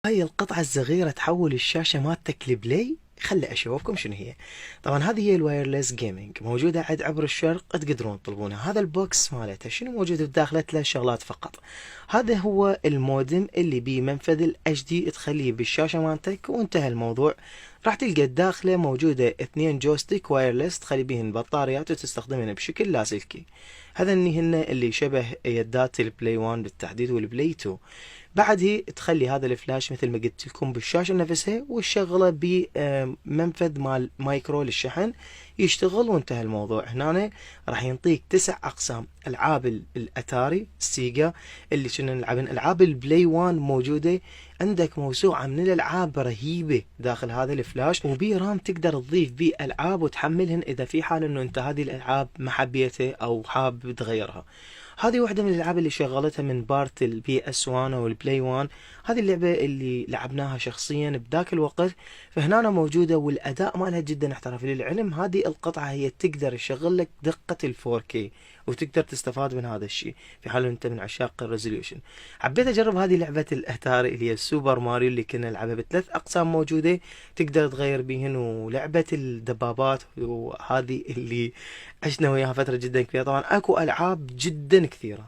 هاي القطعة الصغيرة تحول الشاشة مالتك لبلاي. خلي اشوفكم شنو هي. طبعا هذه هي الوايرلس جيمنج، موجودة عند عبر الشرق، تقدرون تطلبونها. هذا البوكس مالتها شنو موجود بداخله؟ 3 شغلات فقط. هذا هو المودم اللي بيه منفذ الاتش دي، تخليه بالشاشة مالتك وانتهى الموضوع. راح تلقى داخله موجودة 2 جويستيك وايرلس تخلي بيهن بطاريات وتستخدمهن بشكل لاسلكي. هذا هن اللي شبه يدات البلاي 1 بالتحديد والبلاي 2. بعد تخلي هذا الفلاش مثل ما قلت لكم بالشاشة نفسها، وتشغله بمنفذ مال مايكرو للشحن، يشتغل وانتهى الموضوع. هنا راح ينطيك 9 اقسام العاب الاتاري السيجا اللي كنا نلعبن. العاب البلاي 1 موجودة عندك موسوعة من الالعاب رهيبة داخل هذا الفلاش، وبي رام تقدر تضيف بيه العاب وتحملهن اذا في حال انه انت هذه الالعاب ما حبيتها او حاب تغيرها. هذه واحدة من الألعاب اللي شغلتها من بارت البي اس 1 أو البلاي 1. هذه اللعبة اللي لعبناها شخصيا بذاك الوقت، فهنا موجودة والأداء مالها جدا احترافي. للعلم هذه القطعة هي تقدر تشغل لك دقة ال 4K، وتقدر تستفاد من هذا الشيء في حال انت من عشاق الريزوليوشن. حبيت اجرب هذه لعبة الاتاري اللي هي سوبر ماريو، اللي كنا نلعبها بثلاث اقسام موجودة تقدر تغير بيهن، ولعبة الدبابات وهذه اللي عشنا وياها فترة جدا كبيرة. طبعا اكو العاب جدا كثيرة.